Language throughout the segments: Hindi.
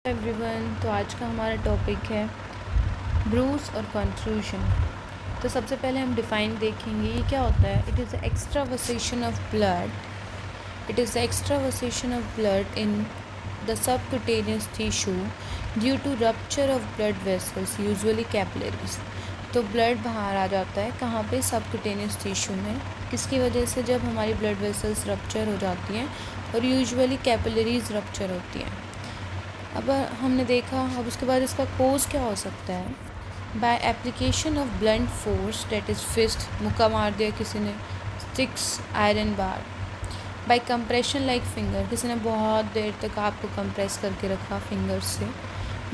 एवरीवन, तो आज का हमारा टॉपिक है ब्रूस और कॉन्ट्रूशन। तो सबसे पहले हम डिफ़ाइन देखेंगे ये क्या होता है। It is the extravasation of blood in the subcutaneous tissue due to rupture of blood vessels usually capillaries. तो ब्लड बाहर आ जाता है कहाँ पे? सबक्यूटेनियस टिश्यू में। किसकी वजह से? जब हमारी ब्लड वेसल्स रप्चर हो जाती हैं और यूजुअली कैपिलरीज रप्चर होती हैं। अब हमने देखा, अब उसके बाद इसका कोज क्या हो सकता है? By application of blunt force, that is fist, मुक्का मार दिया किसी ने, sticks, iron bar. By compression like finger, किसी ने बहुत देर तक आपको कंप्रेस करके रखा फिंगर से।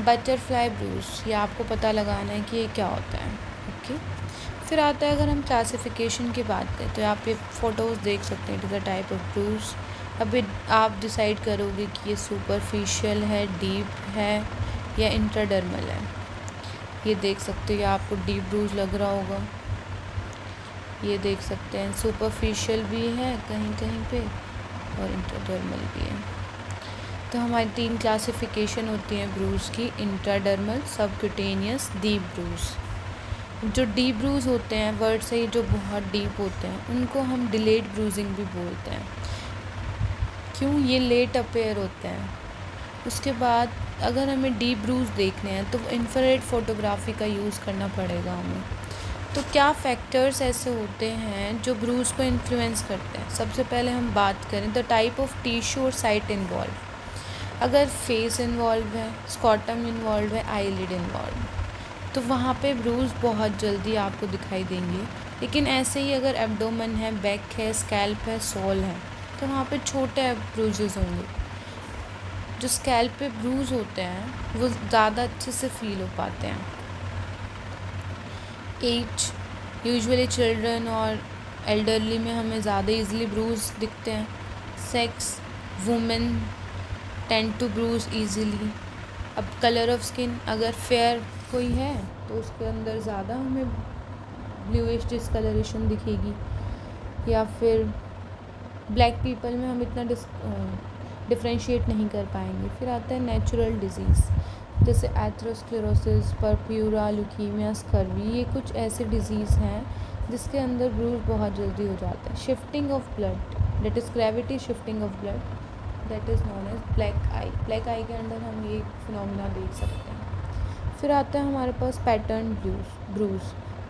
बटरफ्लाई ब्रूस, ये आपको पता लगाना है कि ये क्या होता है। ओके, फिर आता है अगर हम क्लासिफिकेशन की बात करें तो यहाँ पे फ़ोटोज़ देख सकते हैं। It is a type of Bruce. अभी आप डिसाइड करोगे कि ये सुपरफिशियल है, डीप है या इंट्राडर्मल है। ये देख सकते हो, आपको डीप ब्रूज लग रहा होगा। ये देख सकते हैं सुपरफिशियल भी है कहीं कहीं पे और इंट्राडर्मल भी है। तो हमारी 3 क्लासिफिकेशन होती हैं ब्रूज की: इंट्राडर्मल, सबक्यूटेनियस, डीप ब्रूज। जो डीप ब्रूज होते हैं, वर्ड से ही जो बहुत डीप होते हैं, उनको हम डिलेड ब्रूजिंग भी बोलते हैं। क्यों? ये लेट अपेयर होते हैं। उसके बाद अगर हमें डीप ब्रूज देखने हैं तो इंफ्रारेड फोटोग्राफी का यूज़ करना पड़ेगा हमें। तो क्या फैक्टर्स ऐसे होते हैं जो ब्रूज को इन्फ्लुएंस करते हैं? सबसे पहले हम बात करें द टाइप ऑफ टिश्यू और साइट इन्वॉल्व। अगर फेस इन्वॉल्व है, स्कॉटम इन्वॉल्व है, आईलिड इन्वॉल्व, तो वहाँ पे ब्रूज बहुत जल्दी आपको दिखाई देंगे। लेकिन ऐसे ही अगर एब्डोमेन है, बैक है, स्कैल्प है, सोल है, तो वहाँ पे छोटे ब्रूजेस होंगे। जो स्कैल्प पे ब्रूज होते हैं वो ज़्यादा अच्छे से फील हो पाते हैं। एज, यूजुअली चिल्ड्रन और एल्डरली में हमें ज़्यादा इजीली ब्रूज दिखते हैं। Sex, women tend to bruise easily. अब कलर ऑफ स्किन, अगर फेयर कोई है तो उसके अंदर ज़्यादा हमें ब्लूइश डिस्कलरेशन दिखेगी, या फिर ब्लैक पीपल में हम इतना डिफ्रेंशिएट नहीं कर पाएंगे। फिर आता है नेचुरल डिजीज़, जैसे एथेरोस्क्लेरोसिस, परप्यूरा, ल्यूकीमिया, स्कर्वी। ये कुछ ऐसे डिजीज़ हैं जिसके अंदर ब्रूज बहुत जल्दी हो जाता है। Shifting of blood, that is gravity shifting of blood, that is known as black eye. Black eye के अंदर हम ये फिनोमिना देख सकते हैं। फिर आता है हमारे पास पैटर्न ब्रूज।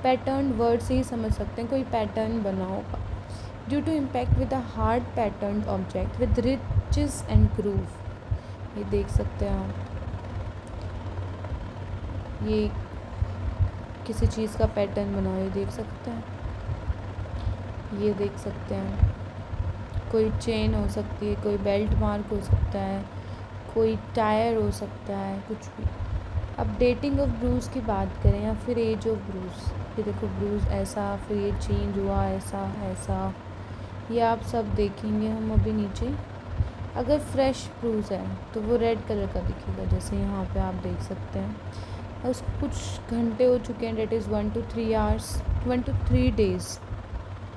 पैटर्न वर्ड से ही समझ सकते हैं, कोई पैटर्न बना होगा। Due to impact with a hard pattern object with ridges and groove. ये देख सकते हैं आप, ये किसी चीज़ का पैटर्न बना हुआ, ये देख सकते हैं। ये देख सकते हैं, कोई चेन हो सकती है, कोई बेल्ट मार्क हो सकता है, कोई टायर हो सकता है, कुछ भी। अब डेटिंग ऑफ ब्रूज की बात करें या फिर एज ऑफ ब्रूज, ये देखो ब्रूज ऐसा, फिर ये चेंज हुआ ऐसा ऐसा, ये आप सब देखेंगे हम अभी नीचे। अगर फ्रेश ब्रूज है तो वो रेड कलर का दिखेगा, जैसे यहाँ पे आप देख सकते हैं। और उसको कुछ घंटे हो चुके हैं, that is 1 to 3 hours, 1 to 3 days,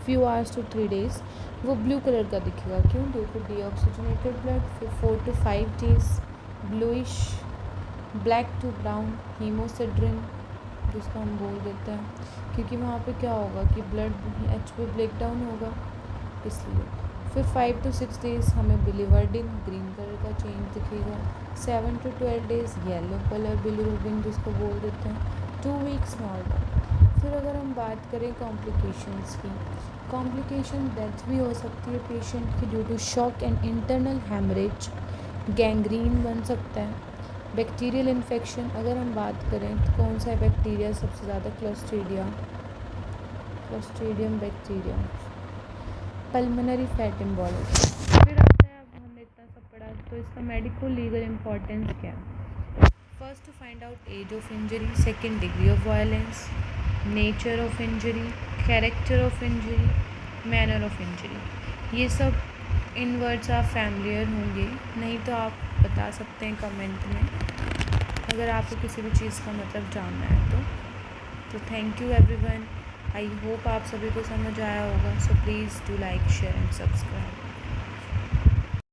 few hours to 3 days, वो ब्लू कलर का दिखेगा। क्यों? Due to deoxygenated blood. फिर 4 to 5 days bluish, black to brown, haemosiderin जिसको हम बोल देते हैं, क्योंकि वहाँ पे क्या होगा कि ब्लड HB ब्रेक डाउन होगा, इसलिए। फिर 5 to 6 days हमें बिलीवर्डिन, ग्रीन कलर का चेंज दिखेगा। 7 to 12 days yellow colour bilirubin जिसको बोल देते हैं। 2 weeks नॉर्मल। फिर अगर हम बात करें कॉम्प्लिकेशंस की, कॉम्प्लिकेशन डेथ भी हो सकती है पेशेंट की due to shock and internal haemorrhage. Gangrene बन सकता है। बैक्टीरियल इन्फेक्शन, अगर हम बात करें तो कौन सा बैक्टीरिया सबसे ज़्यादा? Clostridium bacteria. Pulmonary fat embolism. फिर आता है, अब हमने इतना सब पढ़ा तो इसका मेडिको लीगल इम्पोर्टेंस क्या है? First, to find out age of injury. Second, degree of violence, nature of injury, character of injury, manner of injury. ये सब इन वर्ड्स आप फैमिलियर होंगे, नहीं तो आप बता सकते हैं कमेंट में अगर आपको किसी भी चीज़ का मतलब जानना है तो thank you everyone. I hope आप सभी को समझ आया होगा। So please do like, share and subscribe.